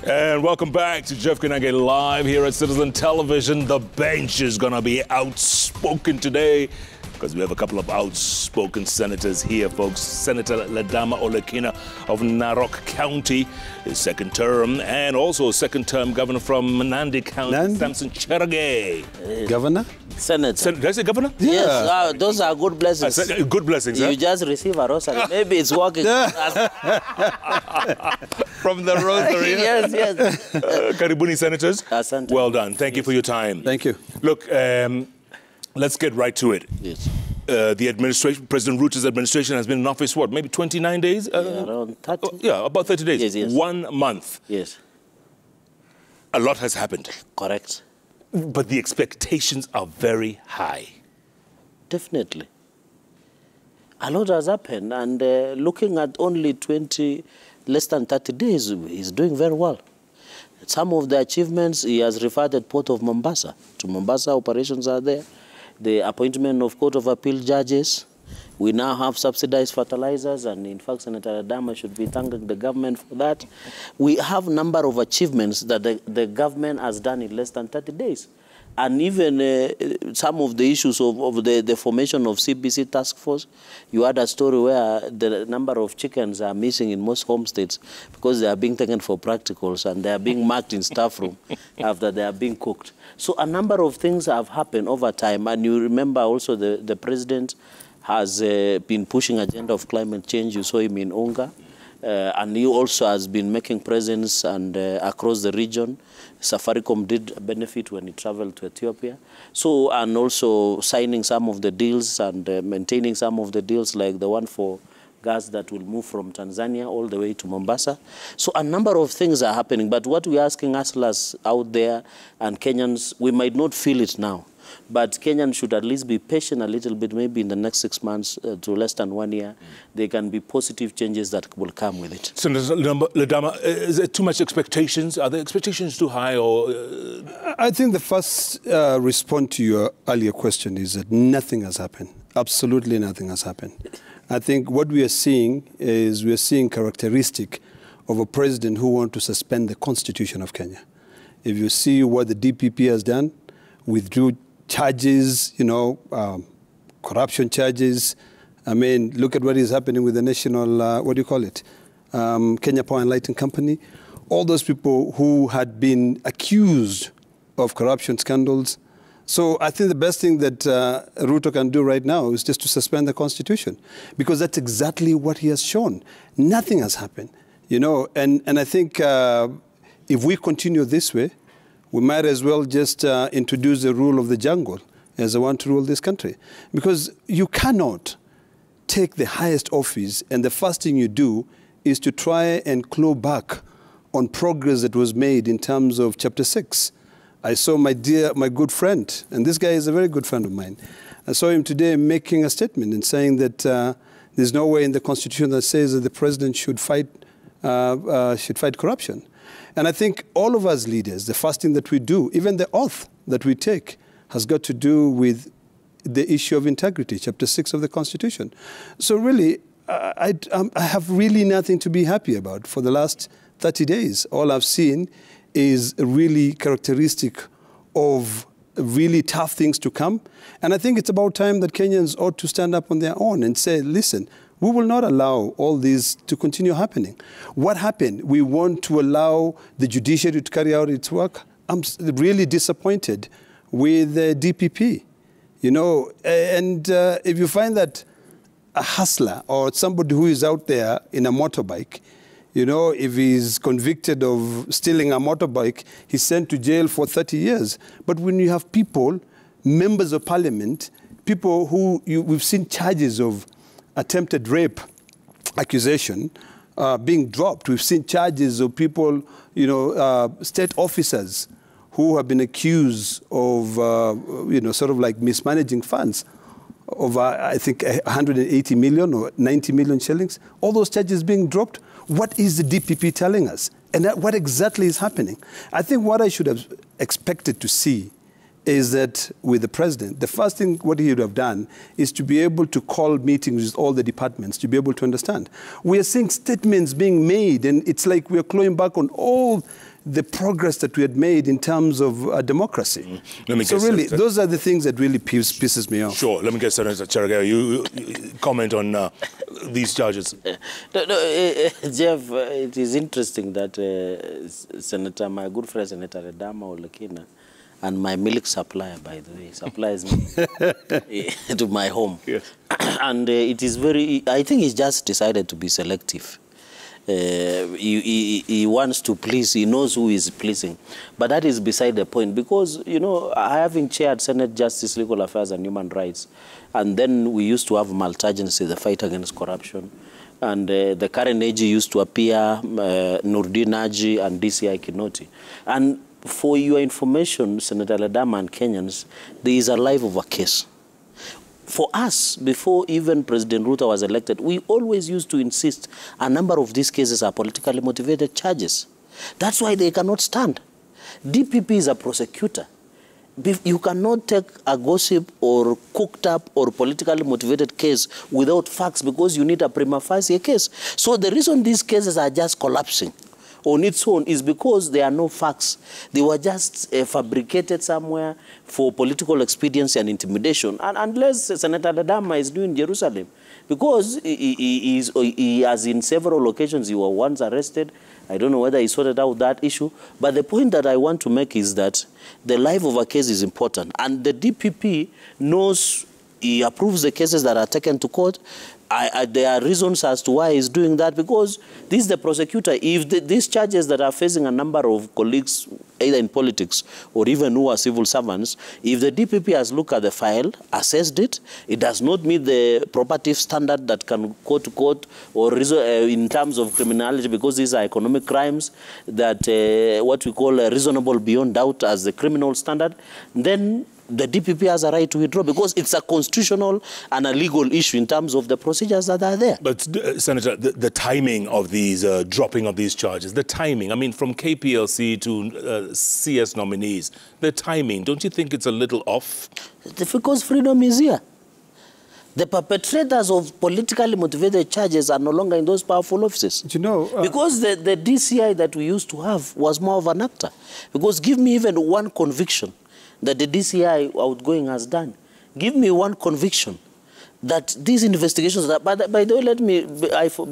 And welcome back to JKLive here at Citizen Television. The bench is going to be outspoken today because we have a couple of outspoken senators here, folks. Senator Ledama Olekina of Narok County, his second term, and also second-term governor from Nandi County, Samson Cherage. Governor? Senator. Did I say governor? Yeah. Yes, those are good blessings. I said, good blessings, You just receive a rosary. Maybe it's working. From the rosary. Yes, yes. Karibuni, senators. Asante. Well done. Thank you for your time. Thank you. Look, let's get right to it. Yes. The administration, President Ruto's administration has been in office, what, maybe 29 days? Around 30? Yeah, about 30 days. Yes, yes. 1 month. Yes. A lot has happened. Correct. But the expectations are very high. Definitely. A lot has happened, and looking at only less than 30 days, he's doing very well. Some of the achievements, he has referred the port of Mombasa. To Mombasa, operations are there. The appointment of Court of Appeal judges. We now have subsidized fertilizers, and in fact, Senator Adama should be thanking the government for that. We have a number of achievements that the government has done in less than 30 days. And even some of the issues of the formation of CBC task force, you had a story where the number of chickens are missing in most homesteads because they are being taken for practicals and they are being marked in staff room after they are being cooked. So a number of things have happened over time. And you remember also the president has been pushing agenda of climate change. You saw him in Onga. And he also has been making presence and across the region. Safaricom did benefit when he traveled to Ethiopia. So, and also signing some of the deals and maintaining some of the deals like the one for gas that will move from Tanzania all the way to Mombasa. So a number of things are happening. But what we're asking hustlers out there and Kenyans, we might not feel it now. But Kenyans should at least be patient a little bit, maybe in the next 6 months to less than 1 year. There can be positive changes that will come with it. Senator Ledama, is there too much expectations? Are the expectations too high? Or I think the first response to your earlier question is that nothing has happened. Absolutely nothing has happened. I think what we are seeing is characteristic of a president who wants to suspend the Constitution of Kenya. If you see what the DPP has done, withdrew charges, corruption charges. I mean, look at what is happening with the national, what do you call it? Kenya Power and Lighting Company. All those people who had been accused of corruption scandals. So I think the best thing that Ruto can do right now is just to suspend the Constitution, because that's exactly what he has shown. Nothing has happened, and I think if we continue this way, we might as well just introduce the rule of the jungle as the one to rule this country. Because you cannot take the highest office and the first thing you do is to try and claw back on progress that was made in terms of Chapter 6. I saw my good friend, and this guy is a very good friend of mine. I saw him today making a statement and saying that there's no way in the Constitution that says that the president should fight corruption. And I think all of us leaders, the first thing that we do, even the oath that we take, has got to do with the issue of integrity, Chapter 6 of the Constitution. So really, I have really nothing to be happy about for the last 30 days. All I've seen is really characteristic of really tough things to come. And I think it's about time that Kenyans ought to stand up on their own and say, listen, we will not allow all this to continue happening. What happened? We want to allow the judiciary to carry out its work. I'm really disappointed with the DPP, and if you find that a hustler or somebody who is out there in a motorbike, if he's convicted of stealing a motorbike, he's sent to jail for 30 years. But when you have people, members of parliament, people who we've seen charges of attempted rape accusation being dropped. We've seen charges of people, state officers who have been accused of, sort of like mismanaging funds of, I think, 180 million or 90 million shillings. All those charges being dropped. What is the DPP telling us? And what exactly is happening? I think what I should have expected to see is that with the president, the first thing what he would have done is to be able to call meetings with all the departments to be able to understand. We are seeing statements being made, and it's like we are clawing back on all the progress that we had made in terms of democracy. So really, those are the things that really pisses me off. Sure. Let me get Senator Cherargei. You comment on these charges. Jeff, it is interesting that my good friend Senator Ledama Olekina, and my milk supplier, by the way, supplies me to my home. Yes. And it is I think he's just decided to be selective. He wants to please, he knows who is pleasing. But that is beside the point, because, you know, having chaired Senate Justice, Legal Affairs and Human Rights, and then we used to have Maltagency, the fight against corruption, and the current AG used to appear, Nurdin Haji and DCI Kinoti. And for your information, Senator Ledama and Kenyans, there is a live over case. For us, before even President Ruto was elected, we always used to insist a number of these cases are politically motivated charges. That's why they cannot stand. DPP is a prosecutor. You cannot take a gossip or cooked up or politically motivated case without facts, because you need a prima facie case. So the reason these cases are just collapsing on its own is because there are no facts. They were just fabricated somewhere for political expediency and intimidation. And unless Senator Ledama is doing Jerusalem, because he has in several occasions, he was once arrested. I don't know whether he sorted out that issue. But the point that I want to make is that the life of a case is important. And the DPP knows, he approves the cases that are taken to court. There are reasons as to why he's doing that, because this is the prosecutor. If these charges that are facing a number of colleagues, either in politics or even who are civil servants, if the DPP has looked at the file, assessed it, it does not meet the probative standard that can go to court, or in terms of criminality, because these are economic crimes, that what we call reasonable beyond doubt as the criminal standard, then the DPP has a right to withdraw, because it's a constitutional and a legal issue in terms of the procedures that are there. But, Senator, the timing of these, dropping of these charges, the timing, I mean, from KPLC to CS nominees, the timing, don't you think it's a little off? Because freedom is here. The perpetrators of politically motivated charges are no longer in those powerful offices. You know, because the DCI that we used to have was more of an actor. Because give me even one conviction that the DCI outgoing has done. Give me one conviction that these investigations, by the way, let me,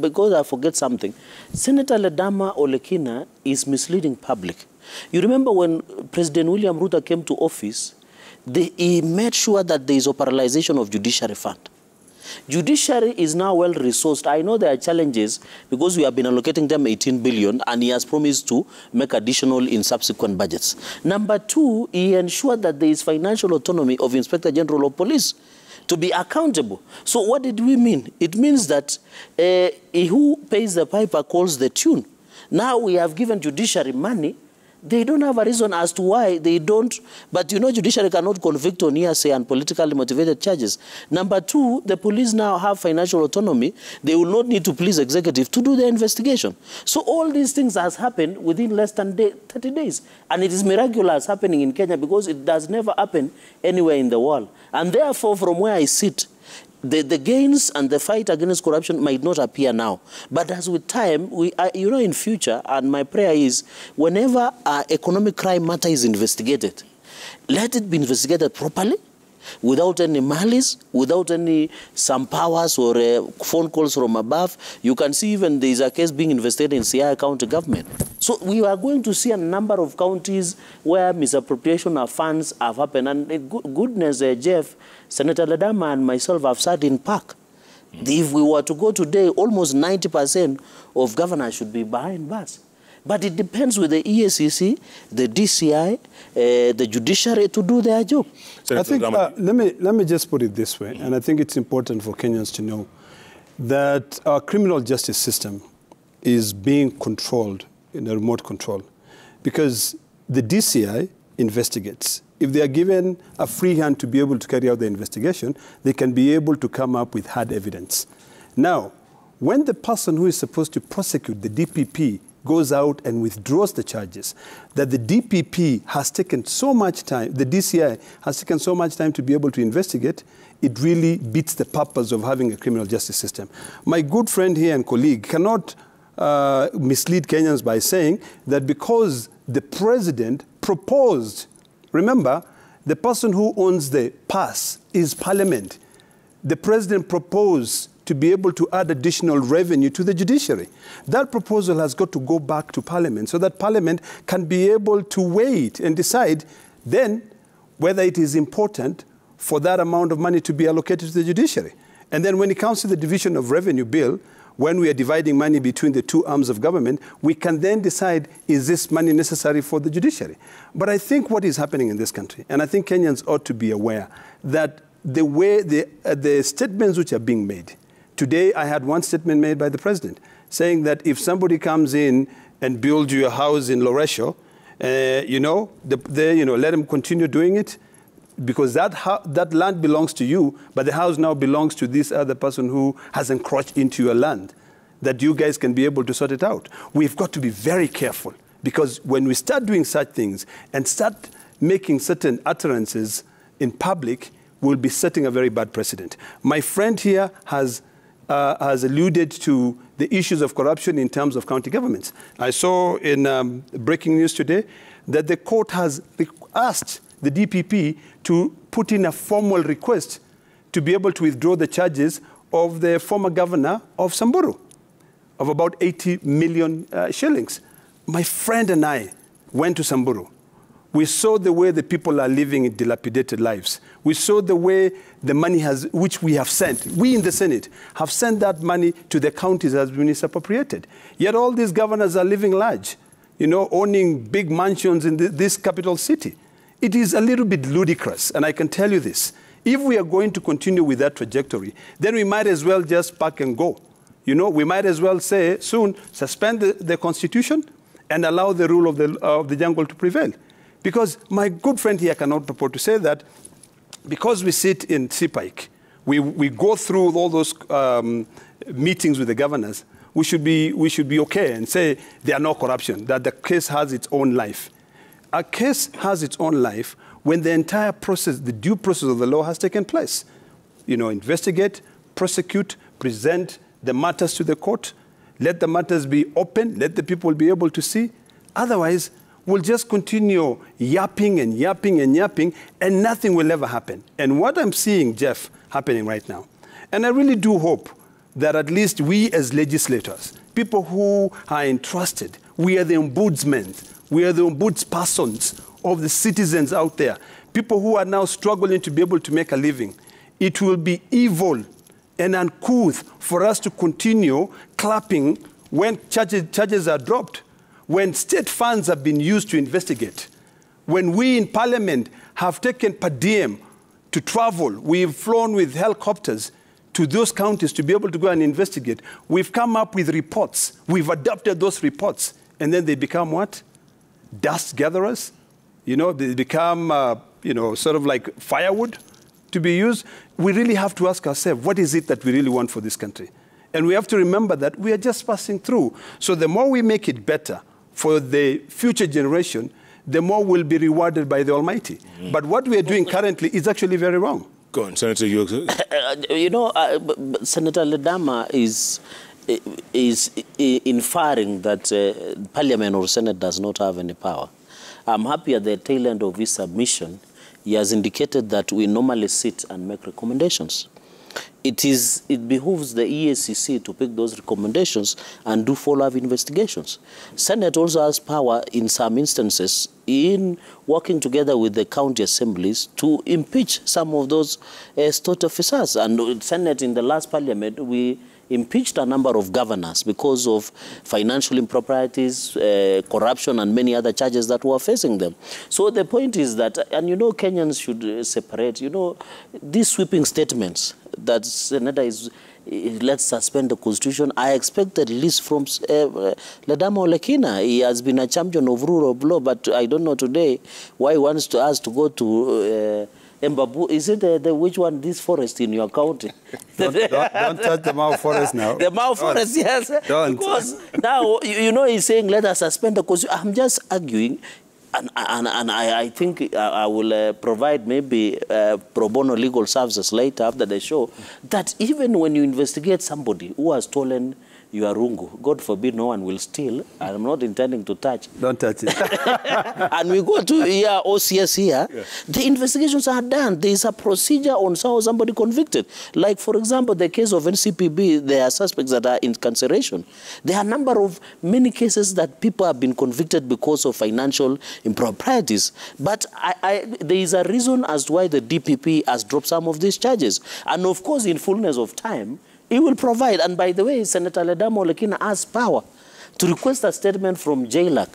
because I forget something, Senator Ledama Olekina is misleading public. You remember when President William Ruto came to office, he made sure that there is operationalization of judiciary fund. Judiciary is now well resourced. I know there are challenges because we have been allocating them 18 billion and he has promised to make additional in subsequent budgets. Number two, he ensured that there is financial autonomy of Inspector General of Police to be accountable. So what did we mean? It means that who pays the piper calls the tune. Now we have given judiciary money. They don't have a reason as to why they don't. But you know, judiciary cannot convict on hearsay and politically motivated charges. Number two, the police now have financial autonomy. They will not need to please executive to do the investigation. So all these things has happened within less than 30 days. And it is miraculous happening in Kenya because it does never happen anywhere in the world. And therefore, from where I sit, the gains and the fight against corruption might not appear now. But as with time, you know, in future, and my prayer is, whenever economic crime matter is investigated, let it be investigated properly, without any malice, without some powers or phone calls from above. You can see even there is a case being investigated in Siaya County government. So we are going to see a number of counties where misappropriation of funds have happened. And goodness, Jeff, Senator Ledama and myself have sat in park. If we were to go today, almost 90% of governors should be behind bars. But it depends with the EACC, the DCI, the judiciary to do their job. I think, let me just put it this way, and I think it's important for Kenyans to know that our criminal justice system is being controlled in a remote control, because the DCI investigates. If they are given a free hand to be able to carry out the investigation, they can be able to come up with hard evidence. Now, when the person who is supposed to prosecute, the DPP, goes out and withdraws the charges, that the DPP has taken so much time, the DCI has taken so much time to be able to investigate, it really beats the purpose of having a criminal justice system. My good friend here and colleague cannot mislead Kenyans by saying that because the president proposed. Remember, the person who owns the purse is Parliament. The president proposed to be able to add additional revenue to the judiciary. That proposal has got to go back to Parliament so that Parliament can be able to wait and decide then whether it is important for that amount of money to be allocated to the judiciary. And then when it comes to the division of revenue bill, when we are dividing money between the two arms of government, we can then decide, is this money necessary for the judiciary? But I think what is happening in this country, and I think Kenyans ought to be aware, that the way the statements which are being made, today I had one statement made by the president saying that if somebody comes in and builds you a house in Loresho, let him continue doing it, because that land belongs to you, but the house now belongs to this other person who has encroached into your land, that you guys can be able to sort it out. We've got to be very careful, because when we start doing such things and start making certain utterances in public, we'll be setting a very bad precedent. My friend here has alluded to the issues of corruption in terms of county governments. I saw in breaking news today that the court has asked the DPP to put in a formal request to be able to withdraw the charges of the former governor of Samburu of about 80 million shillings. My friend and I went to Samburu. We saw the way the people are living in dilapidated lives. We saw the way the money which we have sent, we in the Senate, have sent that money to the counties as misappropriated. Yet all these governors are living large, owning big mansions in this capital city. It is a little bit ludicrous, and I can tell you this. If we are going to continue with that trajectory, then we might as well just pack and go. We might as well say soon, suspend the Constitution and allow the rule of the jungle to prevail. Because my good friend here cannot purport to say that because we sit in CPIC, we go through all those meetings with the governors, we should be okay and say there are no corruption, that the case has its own life. A case has its own life when the entire process, the due process of the law has taken place. Investigate, prosecute, present the matters to the court, let the matters be open, let the people be able to see. Otherwise, we'll just continue yapping and yapping and yapping, and nothing will ever happen. And what I'm seeing, Jeff, happening right now, and I really do hope that at least we as legislators, people who are entrusted, we are the ombudsmen, we are the ombudspersons of the citizens out there, people who are now struggling to be able to make a living. It will be evil and uncouth for us to continue clapping when charges are dropped, when state funds have been used to investigate, when we in Parliament have taken per diem to travel, we've flown with helicopters to those counties to be able to go and investigate. We've come up with reports. We've adopted those reports. And then they become what? Dust gatherers. They become, sort of like firewood to be used. We really have to ask ourselves, what is it that we really want for this country? And we have to remember that we are just passing through. So the more we make it better for the future generation, the more we'll be rewarded by the Almighty. Mm-hmm. But what we are doing currently is actually very wrong. Go on, Senator. Senator Ledama is inferring that Parliament or Senate does not have any power. I'm happy at the tail end of his submission, he has indicated that we normally sit and make recommendations. It behooves the EACC to pick those recommendations and do follow-up investigations. Senate also has power in some instances in working together with the county assemblies to impeach some of those state officers. And Senate in the last Parliament, we impeached a number of governors because of financial improprieties, corruption, and many other charges that were facing them. So the point is that, and Kenyans should separate, these sweeping statements that Senator is, let's suspend the Constitution. I expect at least from Ledama Olekina. He has been a champion of rule of law, but I don't know today why he wants us to go to Embabu. Is it which one, this forest in your county? Don't touch the Mao forest now. The Mao forest, yes. Don't. Because now, he's saying let us suspend the Constitution. I'm just arguing. And I think I will provide maybe pro bono legal services later after the show, that even when you investigate somebody who has stolen your rungu. God forbid no one will steal. I'm not intending to touch. Don't touch it. And we go to OCS here. Yeah. The investigations are done. There is a procedure on how somebody convicted. Like, for example, the case of NCPB, there are suspects that are in incarceration. There are a number of many cases that people have been convicted because of financial improprieties. But there is a reason as to why the DPP has dropped some of these charges. And of course, in fullness of time, he will provide. And by the way, Senator Ledamo Lekina has power to request a statement from JKLive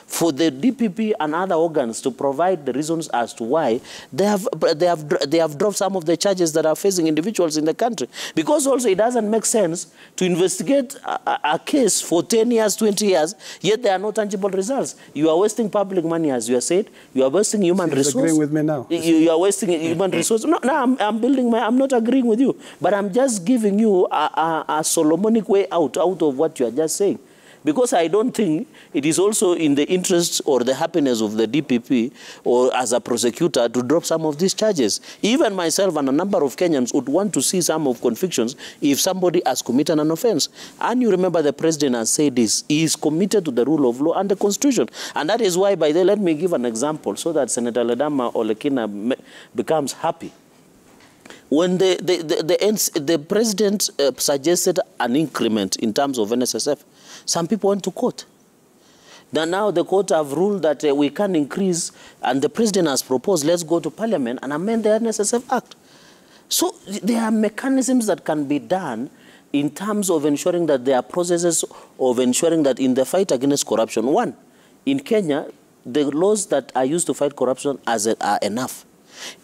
for the DPP and other organs to provide the reasons as to why they have dropped some of the charges that are facing individuals in the country. Because also it doesn't make sense to investigate a case for 10 years, 20 years, yet there are no tangible results. You are wasting public money, as you have said. You are wasting human resources. Agreeing with me now. You are wasting human resources. No, I'm not agreeing with you, but I'm just giving you a Solomonic way out of what you are just saying. Because I don't think it is also in the interest or the happiness of the DPP or as a prosecutor to drop some of these charges. Even myself and a number of Kenyans would want to see some of convictions if somebody has committed an offense. And you remember the president has said this. He is committed to the rule of law and the constitution. And that is why, by the way, let me give an example so that Senator Ledama Olekina becomes happy. When the president suggested an increment in terms of NSSF, some people went to court. Now the court have ruled that we can increase, and the president has proposed, let's go to parliament and amend the NSSF Act. So there are mechanisms that can be done in terms of ensuring that there are processes of ensuring that in the fight against corruption, one, in Kenya, the laws that are used to fight corruption are enough.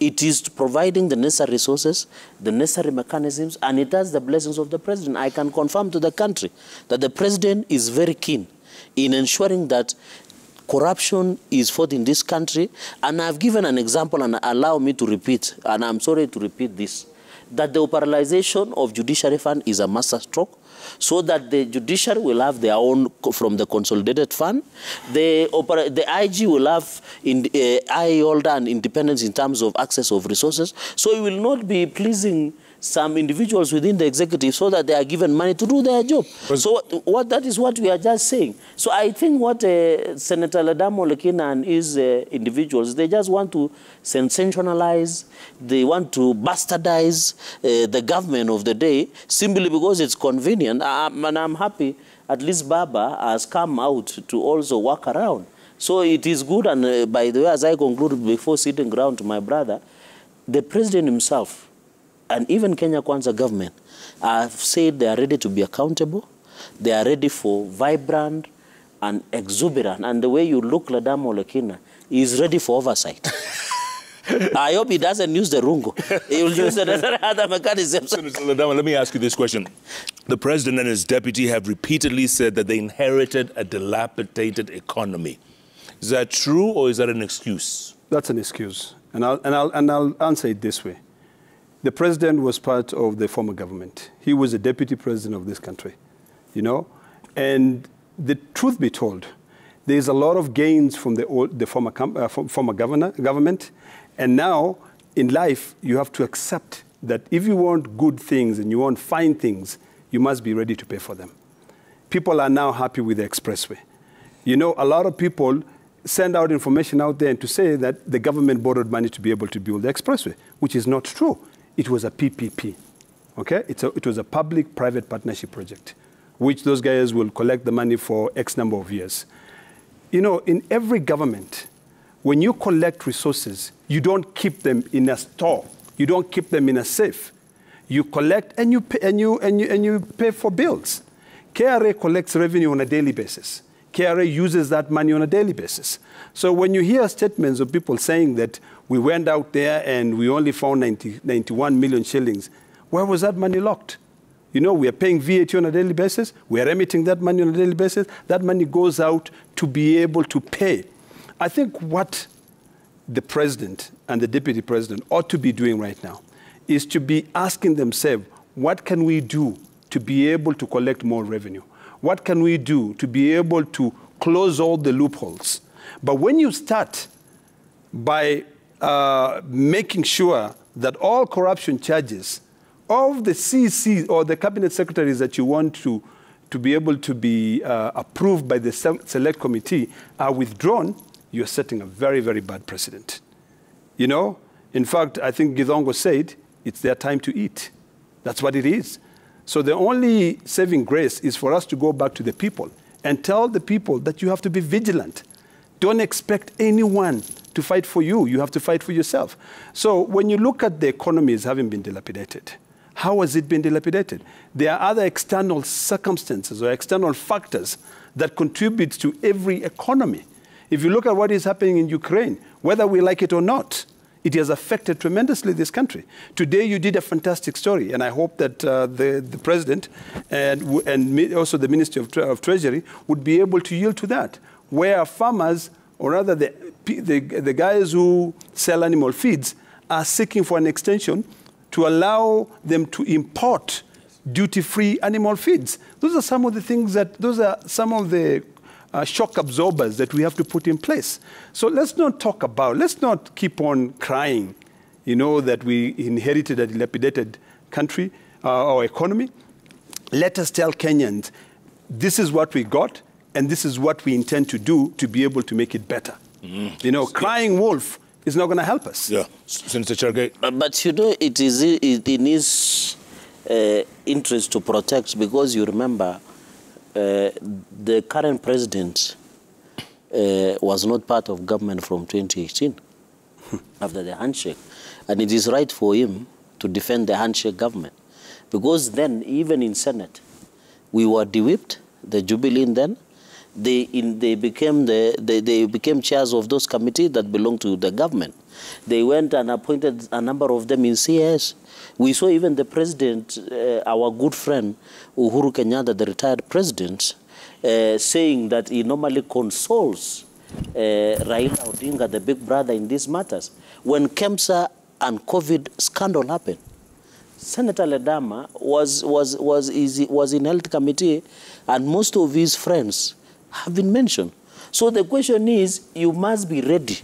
It is providing the necessary resources, the necessary mechanisms, and it has the blessings of the president. I can confirm to the country that the president is very keen in ensuring that corruption is fought in this country. And I've given an example, and allow me to repeat, and I'm sorry to repeat this, that the operationalization of judiciary fund is a master stroke, so that the judiciary will have their own from the consolidated fund. The IG will have eye holder and independence in terms of access of resources. So it will not be pleasing some individuals within the executive so that they are given money to do their job. So that is what we are just saying. So I think what Senator Ledamo Lekina and his individuals, they just want to sensationalize, they want to bastardize the government of the day simply because it's convenient. And I'm happy at least Baba has come out to also work around. So it is good, and by the way, as I conclude before sitting down to my brother, the president himself and even Kenya Kwanza government have said they are ready to be accountable. They are ready for vibrant and exuberant. And the way you look, Ledamo Lekina, is ready for oversight. I hope he doesn't use the rungo. He will use the other mechanisms. Senator Ledamo, let me ask you this question. The president and his deputy have repeatedly said that they inherited a dilapidated economy. Is that true, or is that an excuse? That's an excuse. And I'll answer it this way. The president was part of the former government. He was a deputy president of this country, you know. And the truth be told, there's a lot of gains from the former government. And now, in life, you have to accept that if you want good things and you want fine things, you must be ready to pay for them. People are now happy with the expressway. You know, a lot of people send out information out there and to say that the government borrowed money to be able to build the expressway, which is not true. It was a PPP, okay? It was a public-private partnership project, which those guys will collect the money for X number of years. You know, in every government, when you collect resources, you don't keep them in a store. You don't keep them in a safe. You collect and you pay for bills. KRA collects revenue on a daily basis. KRA uses that money on a daily basis. So when you hear statements of people saying that we went out there and we only found 91 million shillings, where was that money locked? You know, we are paying VAT on a daily basis. We are emitting that money on a daily basis. That money goes out to be able to pay. I think what the president and the deputy president ought to be doing right now is to be asking themselves, what can we do to be able to collect more revenue? What can we do to be able to close all the loopholes? But when you start by making sure that all corruption charges of the CC or the cabinet secretaries that you want to to be able to be approved by the select committee are withdrawn, you're setting a very, very bad precedent. You know, in fact, I think Githongo said, it's their time to eat. That's what it is. So the only saving grace is for us to go back to the people and tell the people that you have to be vigilant. Don't expect anyone to fight for you. You have to fight for yourself. So when you look at the economies having been dilapidated, how has it been dilapidated? There are other external circumstances or external factors that contribute to every economy. If you look at what is happening in Ukraine, whether we like it or not, it has affected tremendously this country. Today, you did a fantastic story, and I hope that the President and also the Ministry of Treasury would be able to yield to that, where farmers, or rather the guys who sell animal feeds, are seeking for an extension to allow them to import duty-free animal feeds. Those are some of the things those are some of the shock absorbers that we have to put in place. So let's not keep on crying, you know, that we inherited a dilapidated country or economy. Let us tell Kenyans, this is what we got, and this is what we intend to do to be able to make it better. You know, crying wolf is not going to help us. Yeah, Senator Chergey. But you know, it is in his interest to protect, because you remember, the current president was not part of government from 2018 after the handshake. And it is right for him to defend the handshake government. Because then, even in Senate, we were de-whipped, the Jubilee then. They became chairs of those committees that belong to the government. They went and appointed a number of them in CS. We saw even the president, our good friend, Uhuru Kenyatta, the retired president, saying that he normally consoles Raila Odinga, the big brother, in these matters. When KEMSA and COVID scandal happened, Senator Ledama was in health committee, and most of his friends have been mentioned. So the question is, you must be ready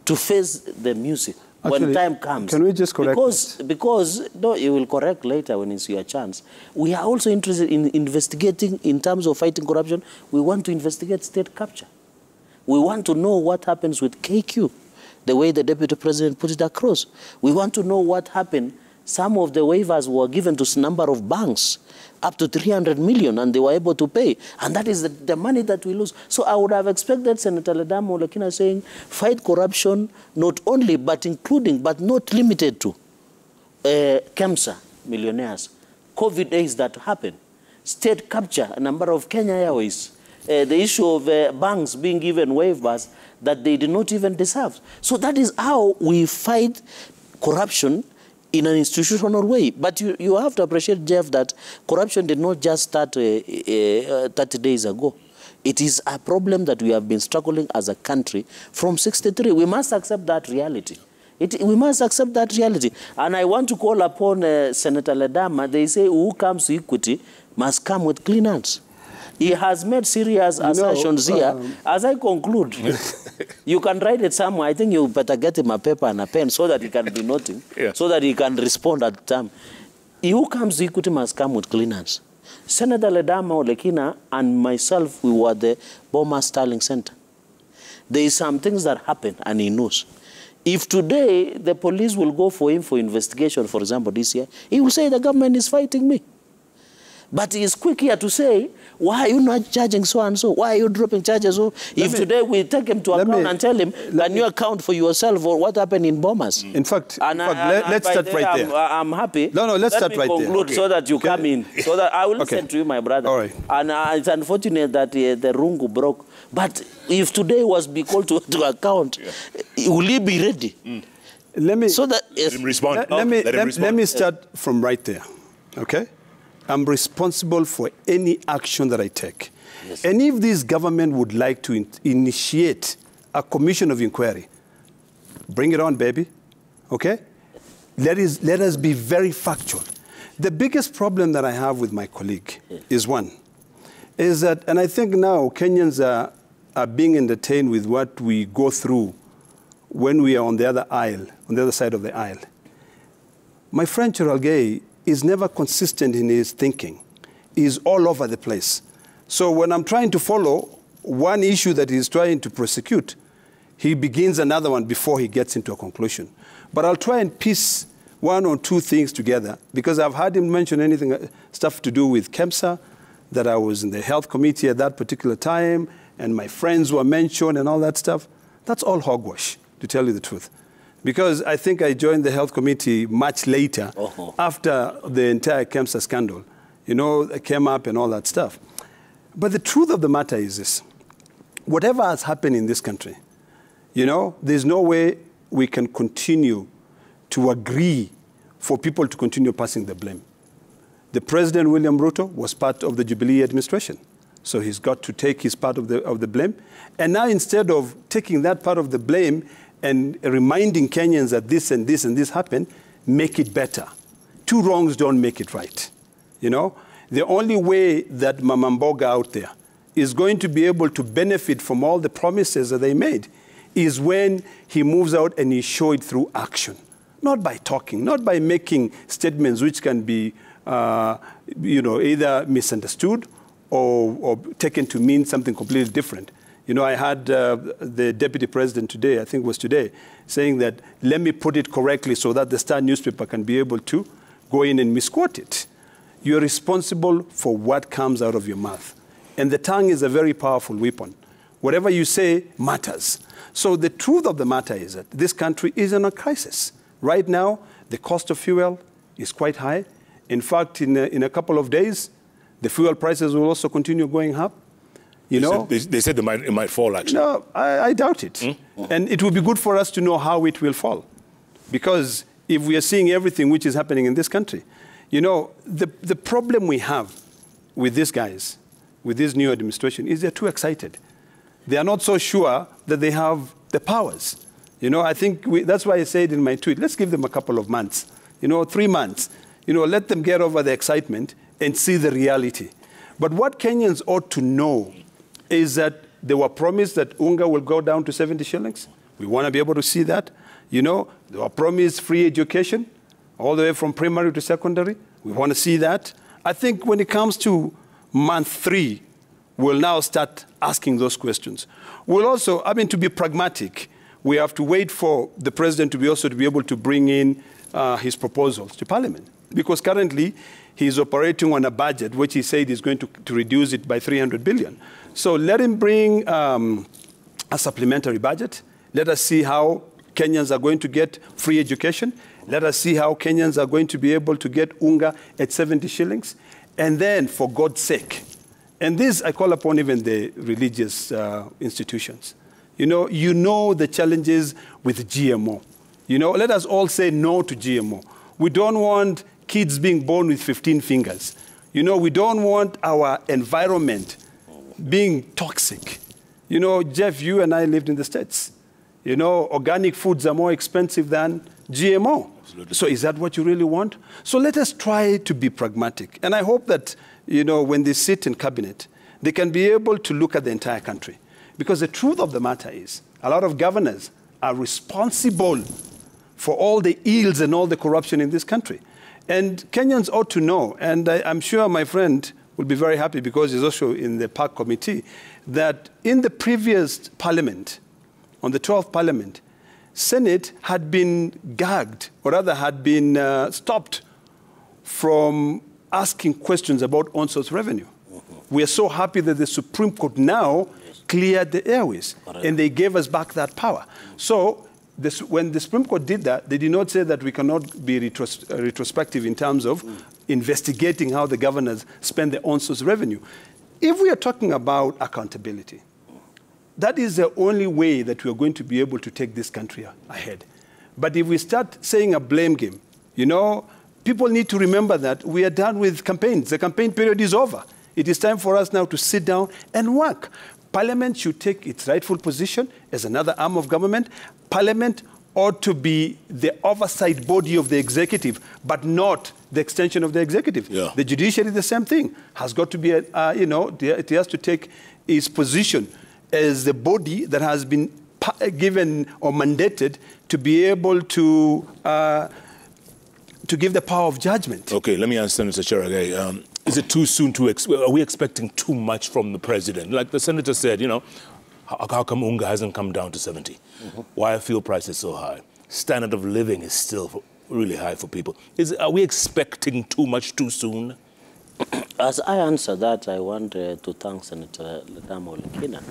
to face the music. Actually, when time comes. Can we just correct Because, no, you will correct later when it's your chance. We are also interested in investigating, in terms of fighting corruption, we want to investigate state capture. We want to know what happens with KQ, the way the Deputy President put it across. We want to know what happened. Some of the waivers were given to a number of banks, up to 300 million, and they were able to pay. And that is the money that we lose. So I would have expected Senator Ledama Olekina saying, fight corruption, not only, but including, but not limited to KEMSA, millionaires, COVID days that happen, state capture, a number of Kenya Airways, the issue of banks being given waivers that they did not even deserve. So that is how we fight corruption in an institutional way. But you have to appreciate, Jeff, that corruption did not just start 30 days ago. It is a problem that we have been struggling as a country from '63. We must accept that reality. We must accept that reality. And I want to call upon Senator Ledama. They say who comes to equity must come with clean hands. He has made serious assertions here. As I conclude, you can write it somewhere. I think you better get him a paper and a pen so that he can be noting, so that he can respond at the time. He who comes to equity must come with clean hands. Senator Ledama Olekina and myself, we were the Boma Sterling Center. There is some things that happen, and he knows. If today the police will go for him for investigation, for example, this year, he will say the government is fighting me. But he is quick here to say, why are you not charging so-and-so? Why are you dropping charges? So if today we take him to account and tell him, can you account for yourself for what happened in Bomas? In fact, let's start right there. I'm happy. No, let's start right there. Let me conclude so that you come in. So that I will listen to you, my brother. All right. And it's unfortunate that the rungu broke. But if today was be called to account, will he be ready? Let me let him respond. Let me start from right there, okay? I'm responsible for any action that I take. Yes. And if this government would like to initiate a commission of inquiry, bring it on, baby, okay? Let us be very factual. The biggest problem that I have with my colleague is that, and I think now Kenyans are being entertained with what we go through when we are on the other aisle, on the other side of the aisle. My friend Chergey is never consistent in his thinking. is all over the place. So when I'm trying to follow one issue that he's trying to prosecute, he begins another one before he gets into a conclusion. But I'll try and piece one or two things together, because I've heard him mention stuff to do with KEMSA, that I was in the health committee at that particular time, and my friends were mentioned and all that stuff. That's all hogwash, to tell you the truth. Because I think I joined the health committee much later, after the entire KEMSA scandal. You know, it came up and all that stuff. But the truth of the matter is this. Whatever has happened in this country, you know, there's no way we can continue to agree for people to continue passing the blame. The President, William Ruto, was part of the Jubilee administration. So he's got to take his part of the blame. And now, instead of taking that part of the blame and reminding Kenyans that this and this and this happened, make it better. Two wrongs don't make it right. You know, the only way that Mama Mboga out there is going to be able to benefit from all the promises that they made is when he moves out and he shows it through action. Not by talking, not by making statements which can be, you know, either misunderstood or taken to mean something completely different. You know, I had the deputy president today, I think it was today, saying that, let me put it correctly so that the Star newspaper can be able to go in and misquote it. You're responsible for what comes out of your mouth. And the tongue is a very powerful weapon. Whatever you say matters. So the truth of the matter is that this country is in a crisis. Right now, the cost of fuel is quite high. In fact, in a couple of days, the fuel prices will also continue going up. You know, they said it might fall, actually. No, I doubt it. And it will be good for us to know how it will fall. Because if we are seeing everything which is happening in this country, you know, the problem we have with these guys, with this new administration, is they're too excited. They are not so sure that they have the powers. You know, I think that's why I said in my tweet, let's give them a couple of months, you know, 3 months. You know, let them get over the excitement and see the reality. But what Kenyans ought to know is that they were promised that unga will go down to 70 shillings. We want to be able to see that. You know, they were promised free education all the way from primary to secondary. We want to see that. I think when it comes to month 3, we'll now start asking those questions. We'll also, I mean, to be pragmatic, we have to wait for the president to be able to bring in his proposals to Parliament. Because currently, he's operating on a budget which he said is going to reduce it by 300 billion. So let him bring a supplementary budget. Let us see how Kenyans are going to get free education. Let us see how Kenyans are going to be able to get unga at 70 shillings. And then, for God's sake, and this I call upon even the religious institutions. You know the challenges with GMO. You know, let us all say no to GMO. We don't want kids being born with 15 fingers. You know, we don't want our environment being toxic. You know, Jeff, you and I lived in the States. You know, organic foods are more expensive than GMO. Absolutely. So is that what you really want? So let us try to be pragmatic. And I hope that, you know, when they sit in cabinet, they can be able to look at the entire country. Because the truth of the matter is, a lot of governors are responsible for all the ills and all the corruption in this country. And Kenyans ought to know, and I'm sure my friend will be very happy because he's also in the Park Committee, that in the previous parliament, on the 12th parliament, Senate had been gagged, or rather had been stopped from asking questions about on-source revenue. We are so happy that the Supreme Court now cleared the airways, and they gave us back that power. So when the Supreme Court did that, they did not say that we cannot be retrospective in terms of investigating how the governors spend their on-source revenue. If we are talking about accountability, that is the only way that we are going to be able to take this country ahead. But if we start saying a blame game, you know, people need to remember that we are done with campaigns. The campaign period is over. It is time for us now to sit down and work. Parliament should take its rightful position as another arm of government. Parliament ought to be the oversight body of the executive, but not the extension of the executive. Yeah. The judiciary, the same thing, has got to be, you know, it has to take its position as the body that has been given or mandated to be able to give the power of judgment. Okay, let me ask Senator Cherargei. Is it too soon to are we expecting too much from the president? Like the senator said, you know, how come unga hasn't come down to 70? Why are fuel prices so high? Standard of living is still really high for people. Are we expecting too much too soon? As I answer that, I want to thank Senator Lekina.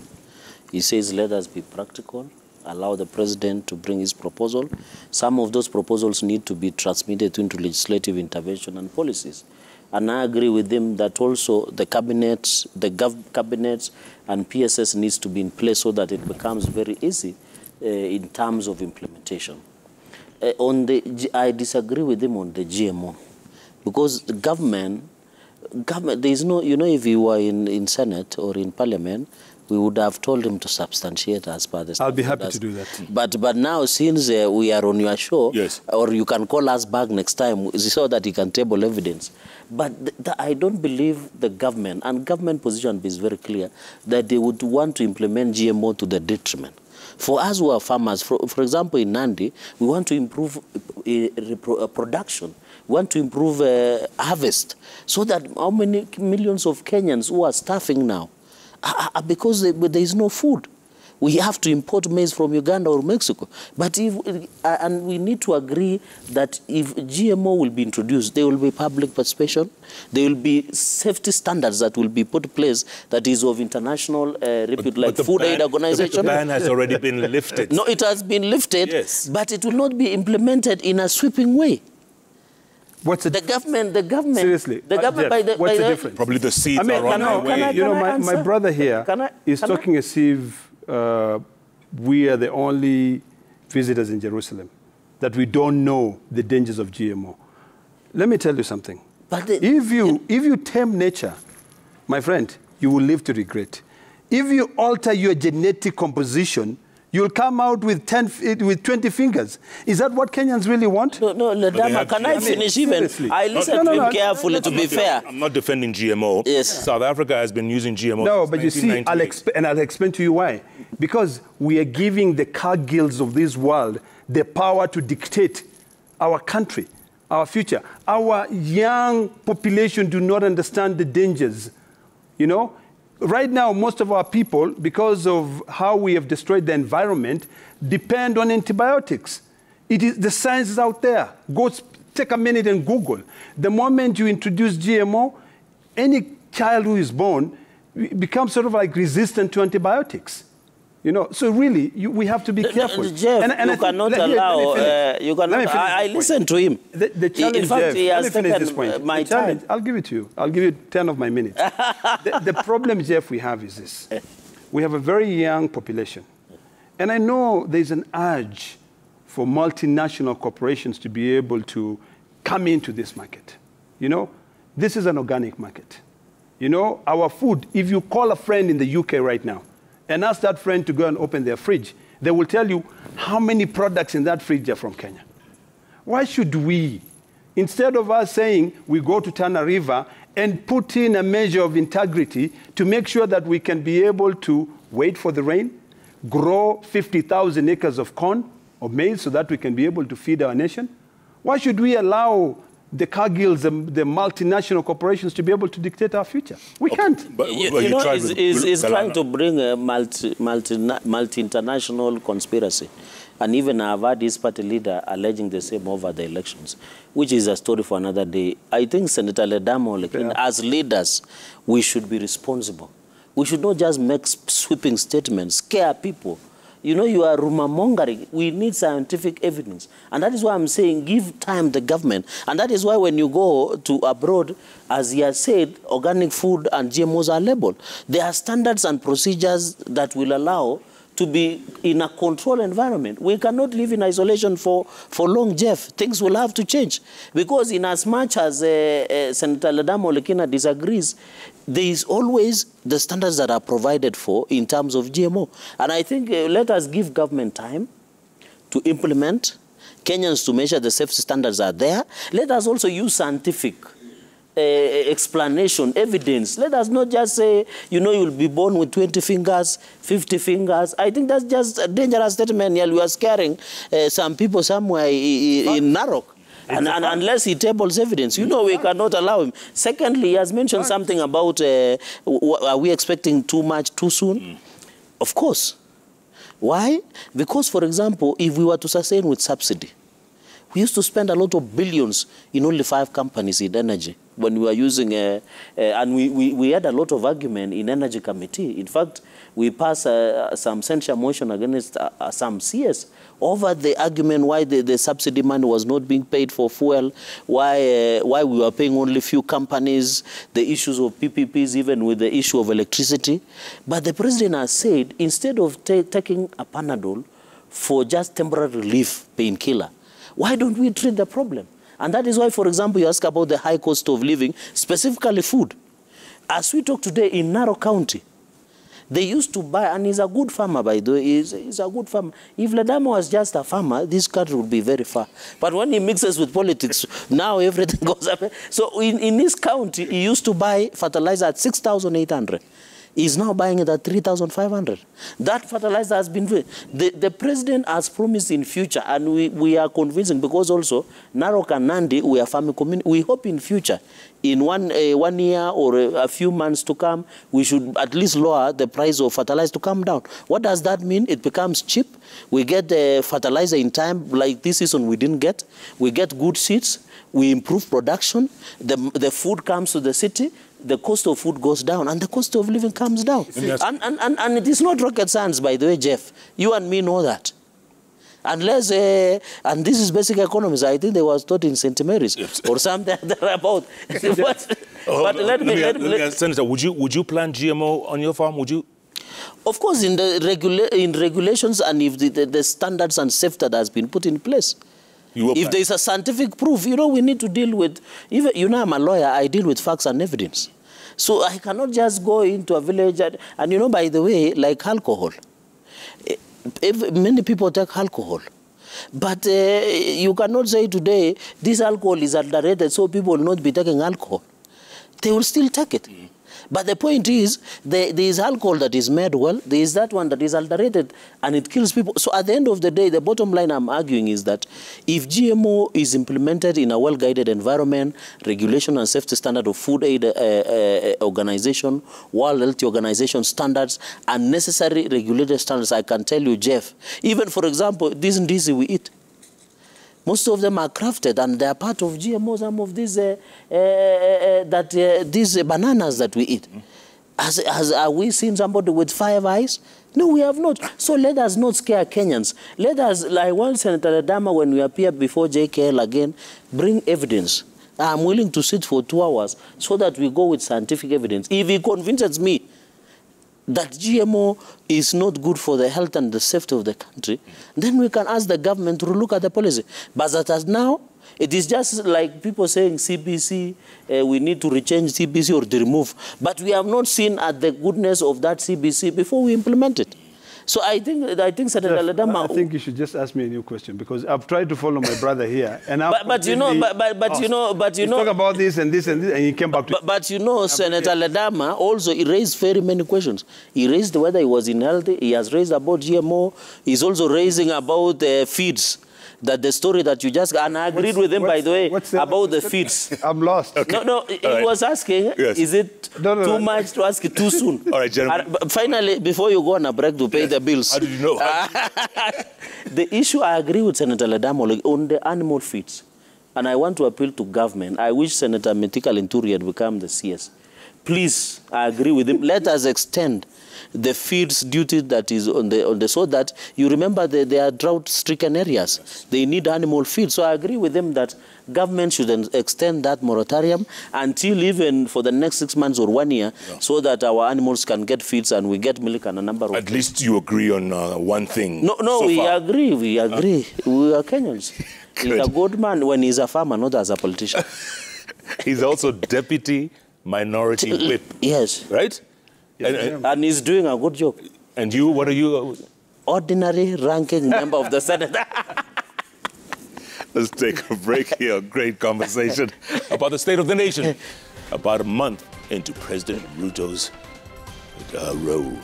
He says, let us be practical, allow the president to bring his proposal. Some of those proposals need to be transmitted into legislative intervention and policies. And I agree with him that also the cabinet, cabinets and PSS needs to be in place so that it becomes very easy in terms of implementation. I disagree with him on the GMO, because the government, there is no, you know, if you were in Senate or in Parliament, we would have told him to substantiate as per the I'll be happy to do that. But now, since we are on your show, yes, or you can call us back next time so that he can table evidence. But I don't believe the government, and government position is very clear, that they would want to implement GMO to the detriment. For us who are farmers, for example, in Nandi, we want to improve production. We want to improve harvest, so that how many millions of Kenyans who are starving now, because there is no food. We have to import maize from Uganda or Mexico. But and we need to agree that if GMO will be introduced, there will be public participation. There will be safety standards that will be put in place that is of international repute, like Food Aid Organization. The ban has already been lifted. No, it has been lifted, yes, but it will not be implemented in a sweeping way. What's the government? Seriously, the government. Jeff, what's the difference? Probably the seeds are on their way. You know, my brother here is talking as if we are the only visitors in Jerusalem, that we don't know the dangers of GMO. Let me tell you something. But if you tame nature, my friend, you will live to regret. If you alter your genetic composition, you'll come out with 20 fingers. Is that what Kenyans really want? No, Ledama, can I finish even? I listened to him carefully, to be fair. I'm not defending GMO. Yes. South Africa has been using GMO No, since but you see, I'll explain to you why. Because we are giving the Cargills of this world the power to dictate our country, our future. Our young population do not understand the dangers, you know? Right now, most of our people, because of how we have destroyed the environment, depend on antibiotics. The science is out there. Go take a minute and Google. The moment you introduce GMO, any child who is born becomes sort of like resistant to antibiotics. You know, so really, we have to be careful. Jeff, you cannot allow. I listen to him. The challenge, in fact, Jeff, he has let me finish this taken point. my time. I'll give it to you. I'll give you 10 of my minutes. the problem, Jeff, we have is this. We have a very young population. And I know there's an urge for multinational corporations to be able to come into this market. You know, this is an organic market. You know, our food, if you call a friend in the UK right now, and ask that friend to go and open their fridge, they will tell you how many products in that fridge are from Kenya. Why should we, instead of us saying we go to Tana River and put in a measure of integrity to make sure that we can be able to wait for the rain, grow 50,000 acres of corn or maize so that we can be able to feed our nation? Why should we allow the Cargills, the multinational corporations, to be able to dictate our future? We can't. But you know, he's trying to bring a multi-international conspiracy. And even I've had his party leader alleging the same over the elections, which is a story for another day. I think Senator Ledamo, as leaders, we should be responsible. We should not just make sweeping statements, scare people. You know, you are rumor mongering. We need scientific evidence. And that is why I'm saying give time to the government. And that is why when you go to abroad, as he has said, organic food and GMOs are labeled. There are standards and procedures that will allow to be in a controlled environment. We cannot live in isolation for long, Jeff. Things will have to change. Because in as much as Senator Ledamo Lekina disagrees, there is always the standards that are provided for in terms of GMO. And I think let us give government time to implement, Kenyans to measure the safety standards are there. Let us also use scientific explanation, evidence. Let us not just say, you know, you'll be born with 20 fingers, 50 fingers. I think that's just a dangerous statement. We are scaring some people somewhere in Narok. And unless he tables evidence, you know, we cannot allow him. Secondly, he has mentioned something about, are we expecting too much too soon? Of course. Why? Because, for example, if we were to sustain with subsidy, we used to spend a lot of billions in only 5 companies in energy when we were using, and we had a lot of argument in Energy Committee. In fact, we passed some censure motion against some CS over the argument why the subsidy money was not being paid for fuel, why we were paying only few companies, the issues of PPPs, even with the issue of electricity. But the president has said, instead of taking a Panadol for just temporary relief, painkiller, why don't we treat the problem? And that is why, for example, you ask about the high cost of living, specifically food. As we talk today in Narok County, they used to buy, and he's a good farmer, by the way, he's a good farmer. If Ledama was just a farmer, this country would be very far. But when he mixes with politics, now everything goes up. So in this county, he used to buy fertilizer at 6,800. He's now buying it at 3,500. That fertilizer has been... The president has promised in future, and we are convincing, because also Narok and Nandi, we are farming community. We hope in future, in one year or a few months to come, we should at least lower the price of fertilizer to come down. What does that mean? It becomes cheap. We get the fertilizer in time, like this season we didn't get. We get good seeds. We improve production. The food comes to the city. The cost of food goes down, and the cost of living comes down. And it is not rocket science, by the way, Jeff. You and me know that. Unless, and this is basic economics, I think they was taught in St. Mary's or something about. But let me Senator, would you plant GMO on your farm? Would you? Of course, in regulations, and if the standards and safety that has been put in place. If there is a scientific proof, you know, we need to deal with, even, you know, I'm a lawyer, I deal with facts and evidence. So I cannot just go into a village, and you know, by the way, like alcohol, many people take alcohol. But you cannot say today, this alcohol is adulterated, so people will not be taking alcohol. They will still take it. But the point is, there is alcohol that is made well, there is that one that is adulterated, and it kills people. So at the end of the day, the bottom line I'm arguing is that if GMO is implemented in a well-guided environment, regulation and safety standard of Food Aid Organization, World Health Organization standards, and necessary regulated standards, I can tell you, Jeff, even, for example, this ndizi we eat, most of them are crafted, and they are part of GMO. Some of these these bananas that we eat. Have we seen somebody with 5 eyes? No, we have not. So let us not scare Kenyans. Let us, like one Senator Ledama, when we appear before JKL again, bring evidence. I'm willing to sit for 2 hours so that we go with scientific evidence. If he convinces me that GMO is not good for the health and the safety of the country, then we can ask the government to look at the policy. But as now, it is just like people saying CBC, we need to rechange CBC or to remove. But we have not seen at the goodness of that CBC before we implement it. So I think Senator Ledama... I think you should just ask me a new question, because I've tried to follow my brother here, and but you know, talk about this and this and this, and he came back to... But you know, Senator Ledama also, he raised very many questions. He raised whether he was unhealthy. He has raised about GMO. He's also raising about feeds. That the story that you just... And I agreed with him, by the way, about the feeds. I'm lost. Okay. No, he was asking, is it too much to ask it too soon? All right, gentlemen. Finally, before you go on a break to pay the bills. How did you know? The issue, I agree with Senator Ledamo on the animal feeds. And I want to appeal to government. I wish Senator Metika Linturi had become the CS. Please, I agree with him. Let us extend the feeds duty that is on the so that you remember there are drought-stricken areas. Yes. They need animal feed. So I agree with them that government should extend that moratorium until even for the next 6 months or 1 year, so that our animals can get feeds and we get milk and a number of... At least you agree on one thing. No, so we far. agree. We agree. We are Kenyans. He's a good man when he's a farmer, not as a politician. He's also deputy minority whip. Yes. Right? Yes, and he's doing a good job. And you, what are you? Ordinary ranking member of the Senate. Let's take a break here. Great conversation about the state of the nation. About a month into President Ruto's role.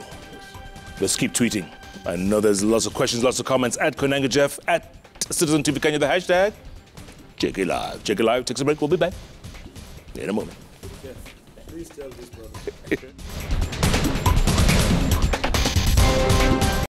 Let's keep tweeting. I know there's lots of questions, lots of comments at Konanga Jeff, at Citizen TV Kenya, the hashtag JKLive. JKLive takes a break. We'll be back in a moment. Please tell this brother.